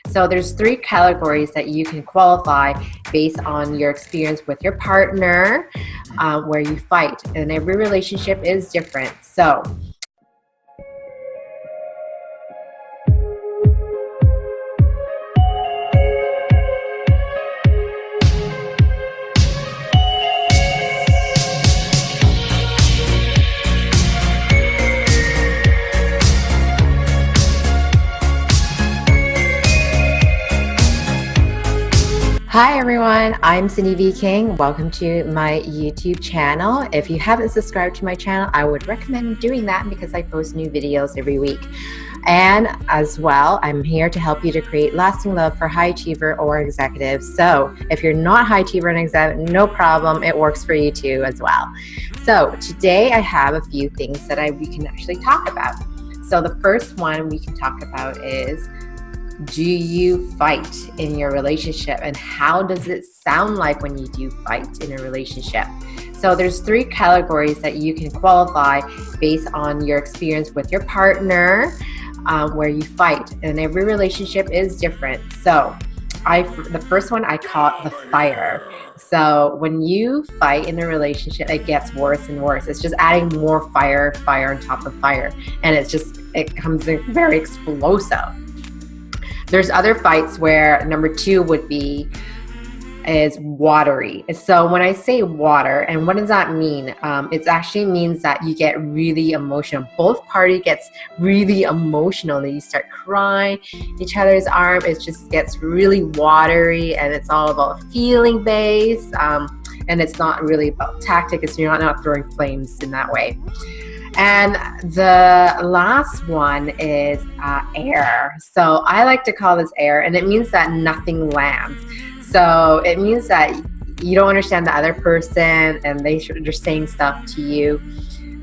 So there's 3 categories that you can qualify based on your experience with your partner, where you fight, and every relationship is different. So hi everyone, I'm CindyKing. Welcome to my YouTube channel. If you haven't subscribed to my channel, I would recommend doing that because I post new videos every week. And as well, I'm here to help you to create lasting love for high achiever or executives. So if you're not high achiever and executive, no problem, it works for you too as well. So today I have a few things that we can actually talk about. So the first one we can talk about is, do you fight in your relationship, and how does it sound like when you do fight in a relationship? So there's 3 categories that you can qualify based on your experience with your partner, where you fight, and every relationship is different. So the first one I call it the fire. So when you fight in a relationship, it gets worse and worse. It's just adding more fire on top of fire, and it comes in very explosive. There's other fights where number 2 is watery. So when I say water, and what does that mean? It actually means that you get really emotional. Both parties gets really emotional. You start crying each other's arm. It just gets really watery, and it's all about feeling based. And it's not really about tactics. You're not throwing flames in that way. And the last one is air. So I like to call this air, and it means that nothing lands. So it means that you don't understand the other person, and they're saying stuff to you.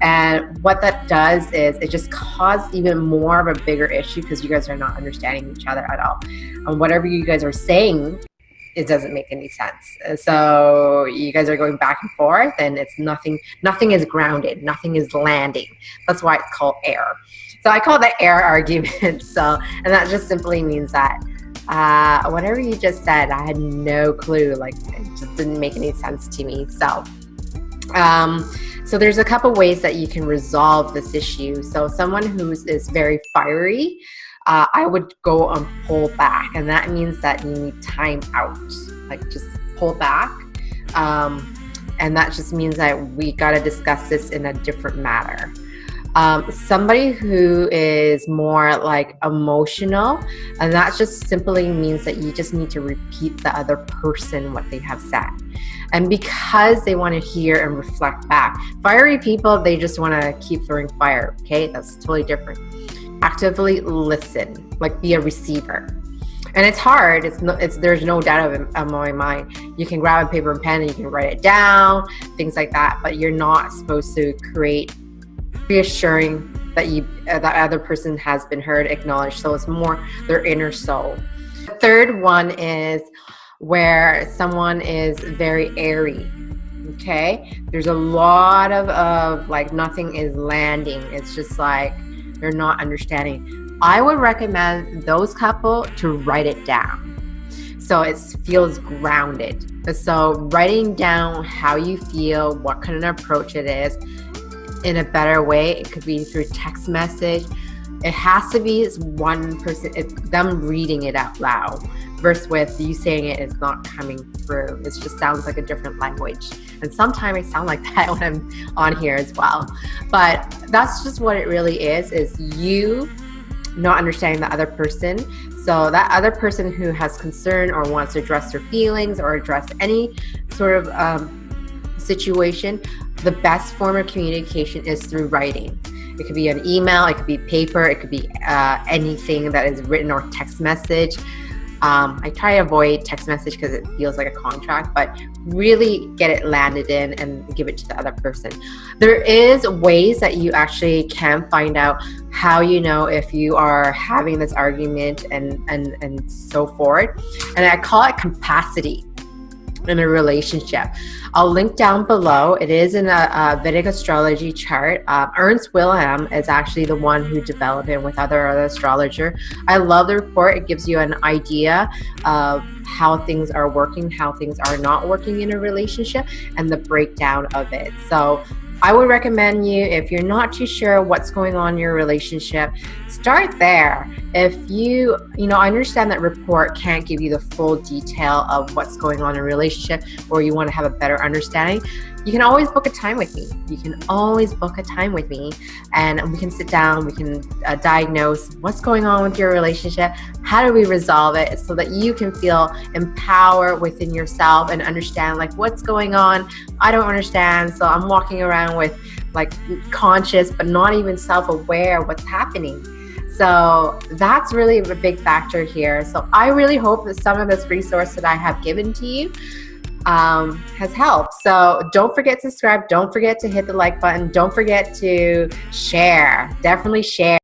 And what that does is it just causes even more of a bigger issue because you guys are not understanding each other at all. And whatever you guys are saying, it doesn't make any sense. So you guys are going back and forth, and it's nothing is grounded, nothing is landing. That's why it's called air. So I call that air argument. So, and that just simply means that whatever you just said, I had no clue, like it just didn't make any sense to me. So so there's a couple ways that you can resolve this issue. So someone who is very fiery, I would go and pull back, and that means that you need time out, like just pull back. And that just means that we got to discuss this in a different manner. Somebody who is more like emotional, and that just simply means that you just need to repeat the other person what they have said. And because they want to hear and reflect back. Fiery people, they just want to keep throwing fire, okay? That's totally different. Actively listen, like be a receiver. And it's hard, there's no doubt in my mind. You can grab a paper and pen and you can write it down, things like that, but you're not supposed to create reassuring that that other person has been heard, acknowledged. So it's more their inner soul. The third one is where someone is very airy. Okay, there's a lot of like nothing is landing. It's just like they're not understanding. I would recommend those couple to write it down so it feels grounded. So writing down how you feel, what kind of approach it is in a better way. It could be through text message. It has to be one person, it's them reading it out loud versus with you saying it is not coming through. It just sounds like a different language. And sometimes I sound like that when I'm on here as well. But that's just what it really is you not understanding the other person. So that other person who has concern or wants to address their feelings or address any sort of situation, the best form of communication is through writing. It could be an email, it could be paper, it could be anything that is written or text message. I try to avoid text message because it feels like a contract, but really get it landed in and give it to the other person. There is ways that you actually can find out how you know if you are having this argument and so forth. And I call it capacity. in a relationship. I'll link down below. It is in a Vedic astrology chart. Ernst Wilhelm is actually the one who developed it with other astrologer. I love the report. It gives you an idea of how things are working, how things are not working in a relationship, and the breakdown of it. So I would recommend you, if you're not too sure what's going on in your relationship, start there. If you I understand that report can't give you the full detail of what's going on in a relationship, or you want to have a better understanding, you can always book a time with me. You can always book a time with me, and we can sit down, we can diagnose what's going on with your relationship, how do we resolve it, so that you can feel empowered within yourself and understand like what's going on. I don't understand, so I'm walking around with like conscious but not even self-aware what's happening. So that's really a big factor here. So I really hope that some of this resource that I have given to you has helped. So don't forget to subscribe. Don't forget to hit the like button. Don't forget to share. Definitely share.